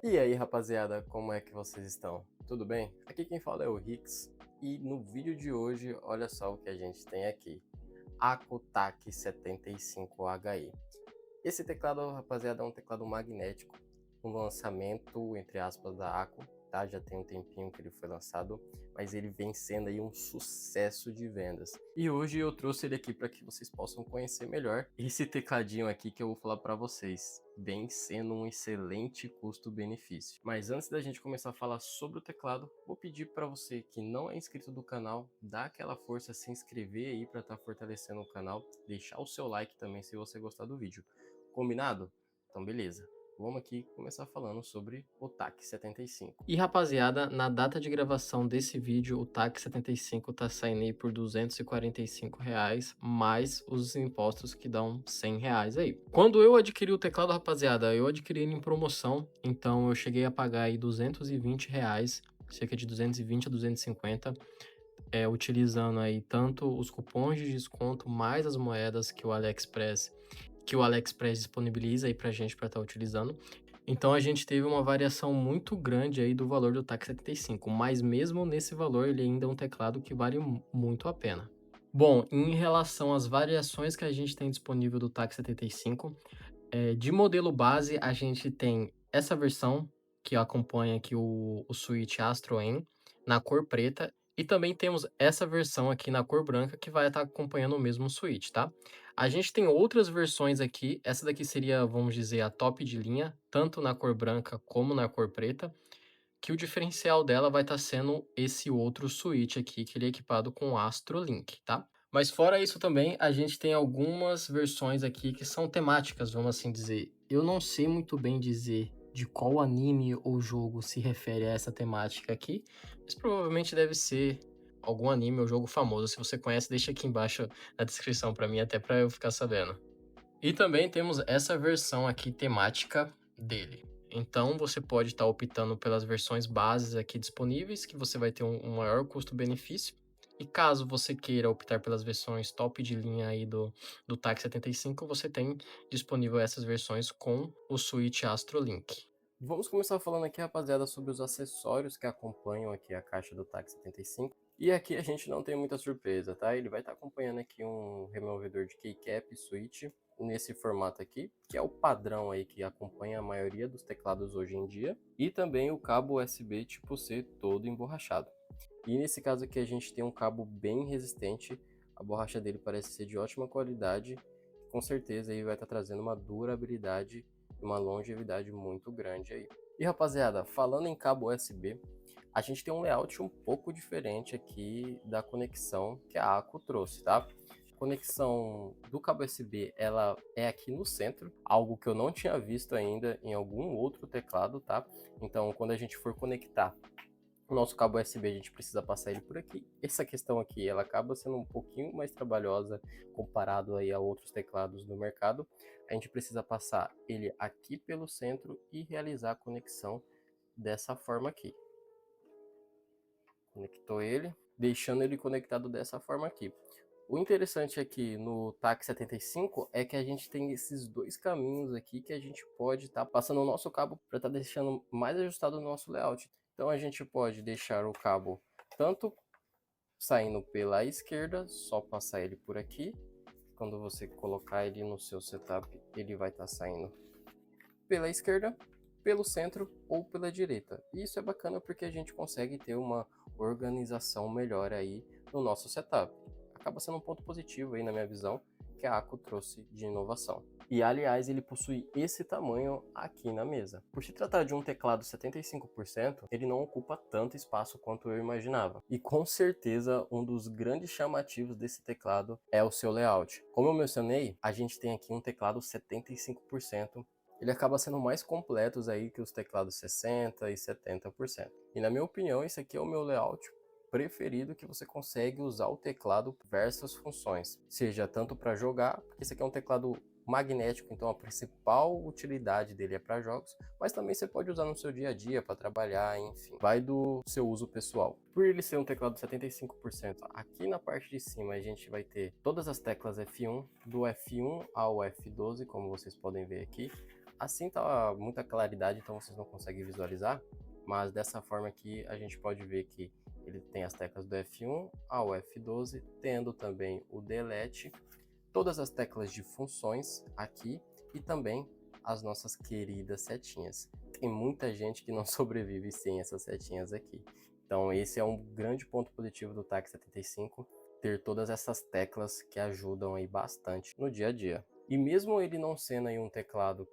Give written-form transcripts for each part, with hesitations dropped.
E aí, rapaziada, como é que vocês estão? Tudo bem? Aqui quem fala é o Rix e no vídeo de hoje, olha só o que a gente tem aqui. Akutaki 75HI. Esse teclado, rapaziada, é um teclado magnético, um lançamento, entre aspas, da Aku, tá? Já tem um tempinho que ele foi lançado, mas ele vem sendo aí um sucesso de vendas. E hoje eu trouxe ele aqui para que vocês possam conhecer melhor esse tecladinho aqui que eu vou falar para vocês, vem sendo um excelente custo-benefício. Mas antes da gente começar a falar sobre o teclado, vou pedir para você que não é inscrito do canal, dá aquela força, se inscrever aí para estar fortalecendo o canal, deixar o seu like também se você gostar do vídeo. Combinado? Então beleza. Vamos aqui começar falando sobre o TAC 75. E rapaziada, na data de gravação desse vídeo, o TAC 75 tá saindo aí por R$ 245, mais os impostos que dão R$ 100 aí. Quando eu adquiri o teclado, rapaziada, eu adquiri ele em promoção, então eu cheguei a pagar aí R$ 220, cerca de 220 a 250, utilizando aí tanto os cupons de desconto, mais as moedas que o AliExpress disponibiliza aí pra gente para estar utilizando. Então a gente teve uma variação muito grande aí do valor do TAC 75, mas mesmo nesse valor ele ainda é um teclado que vale muito a pena. Bom, em relação às variações que a gente tem disponível do TAC 75, de modelo base a gente tem essa versão que acompanha aqui o Switch Astro N na cor preta, e também temos essa versão aqui na cor branca que vai estar acompanhando o mesmo Switch, tá? A gente tem outras versões aqui, essa daqui seria, vamos dizer, a top de linha, tanto na cor branca como na cor preta, que o diferencial dela vai estar sendo esse outro Switch aqui, que ele é equipado com o Astro Link, tá? Mas fora isso também, a gente tem algumas versões aqui que são temáticas, vamos assim dizer. Eu não sei muito bem dizer de qual anime ou jogo se refere a essa temática aqui, mas provavelmente deve ser algum anime ou jogo famoso. Se você conhece, deixa aqui embaixo na descrição para mim, até para eu ficar sabendo. E também temos essa versão aqui temática dele. Então você pode estar optando pelas versões bases aqui disponíveis, que você vai ter um maior custo-benefício. E caso você queira optar pelas versões top de linha aí do TAC 75, você tem disponível essas versões com o Switch Astro Link. Vamos começar falando aqui, rapaziada, sobre os acessórios que acompanham aqui a caixa do TAC 75. E aqui a gente não tem muita surpresa, tá? Ele vai estar acompanhando aqui um removedor de keycap switch nesse formato aqui, que é o padrão aí que acompanha a maioria dos teclados hoje em dia, e também o cabo USB tipo C todo emborrachado. E nesse caso aqui a gente tem um cabo bem resistente, a borracha dele parece ser de ótima qualidade, com certeza aí vai estar trazendo uma durabilidade e uma longevidade muito grande aí. E rapaziada, falando em cabo USB, a gente tem um layout um pouco diferente aqui da conexão que a Aku trouxe, tá? A conexão do cabo USB, ela é aqui no centro, algo que eu não tinha visto ainda em algum outro teclado, tá? Então, quando a gente for conectar o nosso cabo USB, a gente precisa passar ele por aqui. Essa questão aqui, ela acaba sendo um pouquinho mais trabalhosa comparado aí a outros teclados no mercado. A gente precisa passar ele aqui pelo centro e realizar a conexão dessa forma aqui. Conectou ele, deixando ele conectado dessa forma aqui. O interessante aqui no TAC 75 é que a gente tem esses dois caminhos aqui que a gente pode estar passando o nosso cabo para estar deixando mais ajustado o nosso layout. Então a gente pode deixar o cabo tanto saindo pela esquerda, só passar ele por aqui. Quando você colocar ele no seu setup, ele vai estar saindo pela esquerda, pelo centro ou pela direita. E isso é bacana porque a gente consegue ter uma organização melhor aí no nosso setup. Acaba sendo um ponto positivo aí na minha visão que a Aku trouxe de inovação. E aliás, ele possui esse tamanho aqui na mesa. Por se tratar de um teclado 75%, ele não ocupa tanto espaço quanto eu imaginava. E com certeza um dos grandes chamativos desse teclado é o seu layout. Como eu mencionei, a gente tem aqui um teclado 75%. Ele acaba sendo mais completos aí que os teclados 60% e 70%. E na minha opinião, esse aqui é o meu layout preferido, que você consegue usar o teclado para diversas funções, seja tanto para jogar, porque esse aqui é um teclado magnético, então a principal utilidade dele é para jogos, mas também você pode usar no seu dia a dia para trabalhar, enfim, vai do seu uso pessoal. Por ele ser um teclado 75%, aqui na parte de cima a gente vai ter todas as teclas F1, do F1 ao F12, como vocês podem ver aqui. Assim tá muita claridade, então vocês não conseguem visualizar, mas dessa forma aqui a gente pode ver que ele tem as teclas do F1 ao F12, tendo também o delete, todas as teclas de funções aqui e também as nossas queridas setinhas. Tem muita gente que não sobrevive sem essas setinhas aqui. Então esse é um grande ponto positivo do TAC 75, ter todas essas teclas que ajudam aí bastante no dia a dia. E mesmo ele não sendo aí um teclado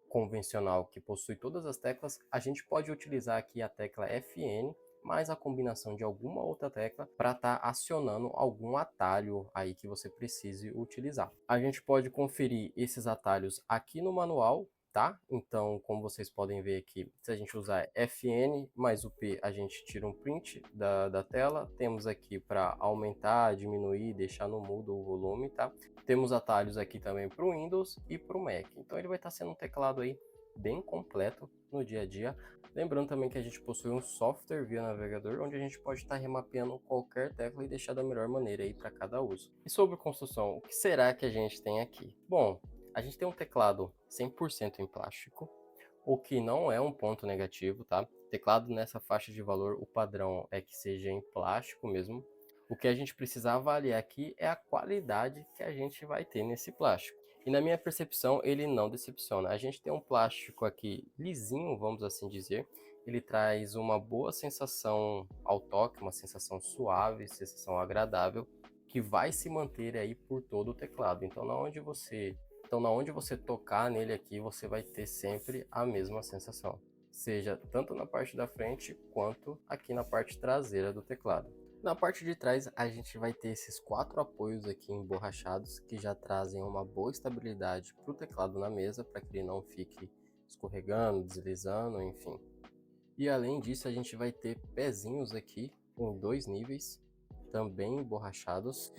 convencional que possui todas as teclas, a gente pode utilizar aqui a tecla FN mais a combinação de alguma outra tecla para estar acionando algum atalho aí que você precise utilizar. A gente pode conferir esses atalhos aqui no manual, tá? Então, como vocês podem ver aqui, se a gente usar FN mais o P, a gente tira um print da tela. Temos aqui para aumentar, diminuir, deixar no mudo o volume, tá? Temos atalhos aqui também para o Windows e para o Mac. Então ele vai estar sendo um teclado aí bem completo no dia a dia. Lembrando também que a gente possui um software via navegador, onde a gente pode estar remapeando qualquer tecla e deixar da melhor maneira aí para cada uso. E sobre construção, o que será que a gente tem aqui? Bom, a gente tem um teclado 100% em plástico, o que não é um ponto negativo, tá? Teclado nessa faixa de valor, o padrão é que seja em plástico mesmo. O que a gente precisa avaliar aqui é a qualidade que a gente vai ter nesse plástico. E na minha percepção, ele não decepciona. A gente tem um plástico aqui lisinho, vamos assim dizer. Ele traz uma boa sensação ao toque, uma sensação suave, sensação agradável, que vai se manter aí por todo o teclado. Então, na onde você tocar nele aqui, você vai ter sempre a mesma sensação. Seja tanto na parte da frente, quanto aqui na parte traseira do teclado. Na parte de trás, a gente vai ter esses 4 apoios aqui emborrachados, que já trazem uma boa estabilidade para o teclado na mesa, para que ele não fique escorregando, deslizando, enfim. E além disso, a gente vai ter pezinhos aqui em 2 níveis, também emborrachados.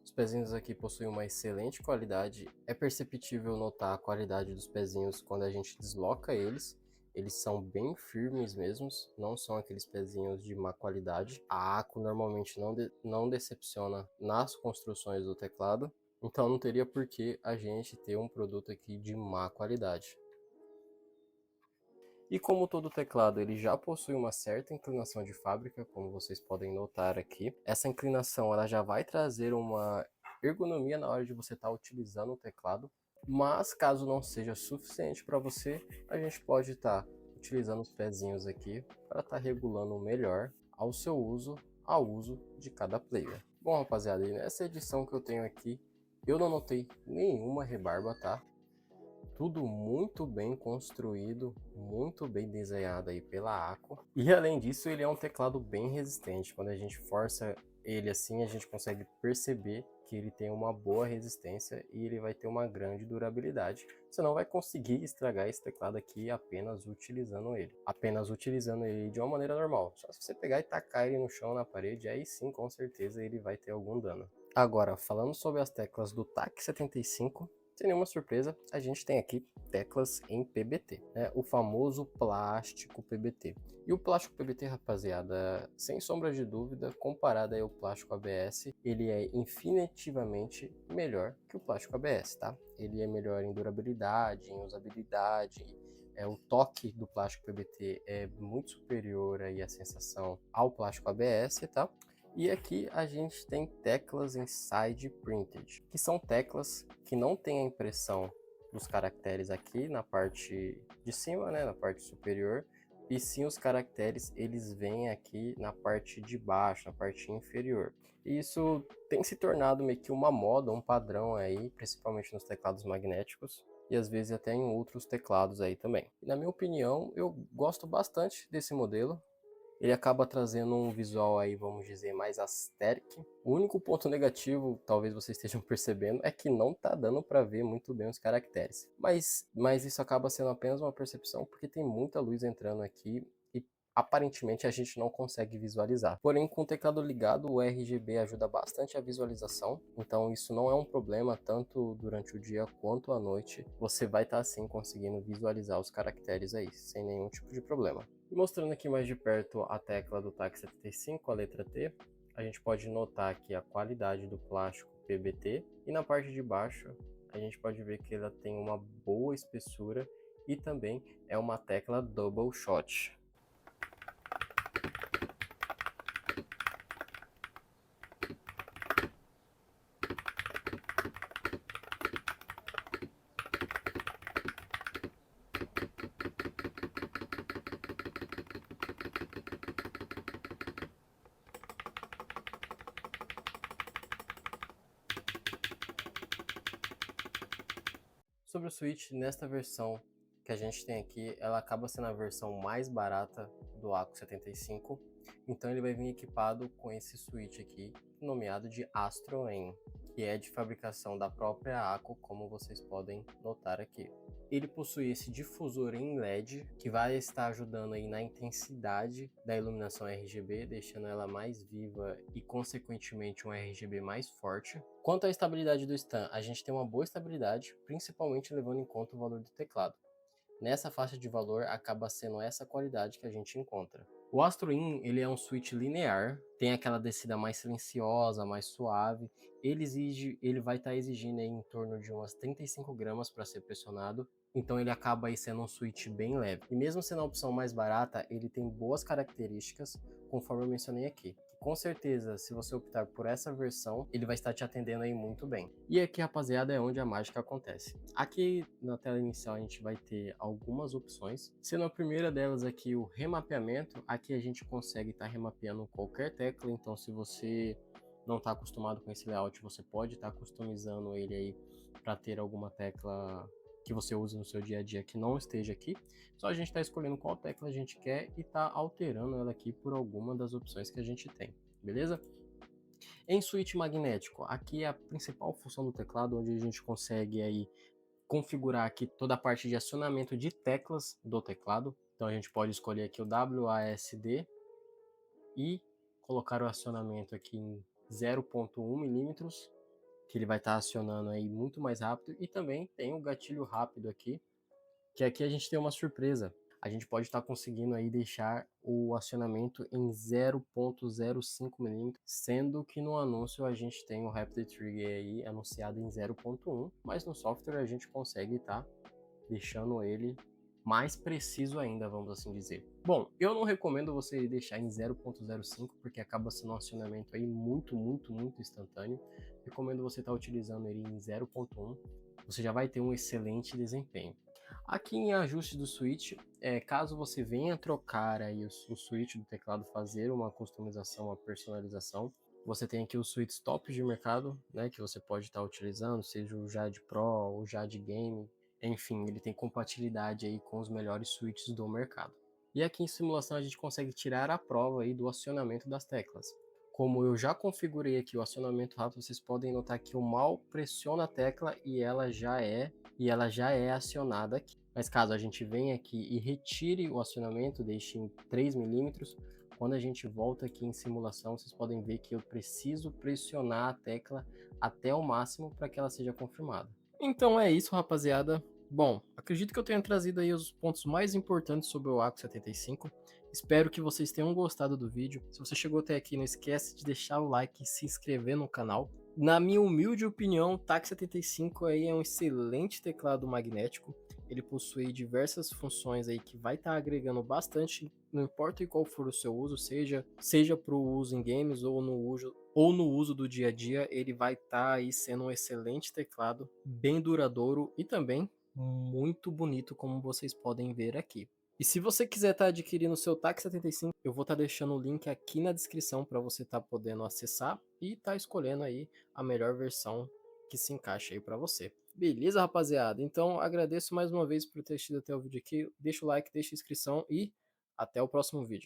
Os pezinhos aqui possuem uma excelente qualidade. É perceptível notar a qualidade dos pezinhos quando a gente desloca eles. Eles são bem firmes mesmos, não são aqueles pezinhos de má qualidade. A ACO normalmente não decepciona nas construções do teclado, então não teria por que a gente ter um produto aqui de má qualidade. E como todo teclado ele já possui uma certa inclinação de fábrica, como vocês podem notar aqui, essa inclinação ela já vai trazer uma ergonomia na hora de você estar utilizando o teclado, mas caso não seja suficiente para você, a gente pode estar utilizando os pezinhos aqui para estar regulando melhor ao seu uso, ao uso de cada player. Bom, rapaziada, e nessa edição que eu tenho aqui, eu não notei nenhuma rebarba, tá? Tudo muito bem construído, muito bem desenhado aí pela ACO. E além disso, ele é um teclado bem resistente. Quando a gente força ele assim, a gente consegue perceber que ele tem uma boa resistência e ele vai ter uma grande durabilidade. Você não vai conseguir estragar esse teclado aqui apenas utilizando ele. Apenas utilizando ele de uma maneira normal. Só se você pegar e tacar ele no chão, na parede, aí sim, com certeza, ele vai ter algum dano. Agora, falando sobre as teclas do TAC 75, sem nenhuma surpresa, a gente tem aqui teclas em PBT, né? O famoso plástico PBT. E o plástico PBT, rapaziada, sem sombra de dúvida, comparado aí ao plástico ABS, ele é infinitivamente melhor que o plástico ABS, tá? Ele é melhor em durabilidade, em usabilidade, o toque do plástico PBT é muito superior aí à sensação ao plástico ABS, tá? E aqui a gente tem teclas em side printed, que são teclas que não tem a impressão dos caracteres aqui na parte de cima, né, na parte superior, e sim os caracteres eles vêm aqui na parte de baixo, na parte inferior. E isso tem se tornado meio que uma moda, um padrão aí, principalmente nos teclados magnéticos e às vezes até em outros teclados aí também. E na minha opinião, eu gosto bastante desse modelo. Ele acaba trazendo um visual aí, vamos dizer, mais aesthetic. O único ponto negativo, talvez vocês estejam percebendo, é que não tá dando para ver muito bem os caracteres. Mas isso acaba sendo apenas uma percepção, porque tem muita luz entrando aqui e aparentemente a gente não consegue visualizar. Porém, com o teclado ligado, o RGB ajuda bastante a visualização, então isso não é um problema tanto durante o dia quanto à noite. Você vai estar assim conseguindo visualizar os caracteres aí, sem nenhum tipo de problema. Mostrando aqui mais de perto a tecla do TAC 75, a letra T, a gente pode notar aqui a qualidade do plástico PBT e na parte de baixo a gente pode ver que ela tem uma boa espessura e também é uma tecla double shot. Sobre o Switch, nesta versão que a gente tem aqui, ela acaba sendo a versão mais barata do Aco 75, então ele vai vir equipado com esse Switch aqui, nomeado de Astro N, que é de fabricação da própria Aco, como vocês podem notar aqui. Ele possui esse difusor em LED, que vai estar ajudando aí na intensidade da iluminação RGB, deixando ela mais viva e, consequentemente, um RGB mais forte. Quanto à estabilidade do stand, a gente tem uma boa estabilidade, principalmente levando em conta o valor do teclado. Nessa faixa de valor, acaba sendo essa qualidade que a gente encontra. O Astro In, ele é um switch linear, tem aquela descida mais silenciosa, mais suave. Ele vai estar exigindo aí em torno de umas 35 gramas para ser pressionado, então ele acaba aí sendo um switch bem leve. E mesmo sendo a opção mais barata, ele tem boas características, conforme eu mencionei aqui. Com certeza, se você optar por essa versão, ele vai estar te atendendo aí muito bem. E aqui, rapaziada, é onde a mágica acontece. Aqui na tela inicial a gente vai ter algumas opções, sendo a primeira delas aqui o remapeamento. Aqui a gente consegue estar remapeando qualquer tecla, então se você não está acostumado com esse layout, você pode estar customizando ele aí para ter alguma tecla que você use no seu dia a dia que não esteja aqui. Só a gente está escolhendo qual tecla a gente quer e está alterando ela aqui por alguma das opções que a gente tem, beleza? Em switch magnético, aqui é a principal função do teclado, onde a gente consegue aí configurar aqui toda a parte de acionamento de teclas do teclado. Então a gente pode escolher aqui o WASD e colocar o acionamento aqui em 0.1 milímetros, que ele vai estar acionando aí muito mais rápido. E também tem o gatilho rápido aqui, que aqui a gente tem uma surpresa. A gente pode estar conseguindo aí deixar o acionamento em 0.05 milímetros, sendo que no anúncio a gente tem o Rapid Trigger aí anunciado em 0.1, mas no software a gente consegue estar deixando ele mais preciso ainda, vamos assim dizer. Bom, eu não recomendo você deixar em 0.05 porque acaba sendo um acionamento aí muito instantâneo. Recomendo você estar utilizando ele em 0.1, você já vai ter um excelente desempenho. Aqui em ajuste do switch, caso você venha trocar aí o switch do teclado, fazer uma customização, uma personalização, você tem aqui os switches tops de mercado, né, que você pode estar utilizando, seja o Jade Pro ou o Jade Game, enfim, ele tem compatibilidade aí com os melhores switches do mercado. E aqui em simulação a gente consegue tirar a prova aí do acionamento das teclas. Como eu já configurei aqui o acionamento rápido, vocês podem notar que eu mal pressiono a tecla e ela já é acionada aqui. Mas caso a gente venha aqui e retire o acionamento, deixe em 3 milímetros, quando a gente volta aqui em simulação, vocês podem ver que eu preciso pressionar a tecla até o máximo para que ela seja confirmada. Então é isso, rapaziada. Bom, acredito que eu tenha trazido aí os pontos mais importantes sobre o Aco 75. Espero que vocês tenham gostado do vídeo. Se você chegou até aqui, não esquece de deixar o like e se inscrever no canal. Na minha humilde opinião, o TAC 75 aí é um excelente teclado magnético. Ele possui diversas funções aí que vai estar agregando bastante, não importa qual for o seu uso, seja para o uso em games ou no uso do dia a dia, ele vai estar aí sendo um excelente teclado, bem duradouro e também muito bonito, como vocês podem ver aqui. E se você quiser estar adquirindo o seu TAC 75, eu vou estar deixando o link aqui na descrição para você estar podendo acessar e estar escolhendo aí a melhor versão que se encaixa aí para você. Beleza, rapaziada? Então agradeço mais uma vez por ter assistido até o vídeo aqui. Deixa o like, deixa a inscrição e até o próximo vídeo.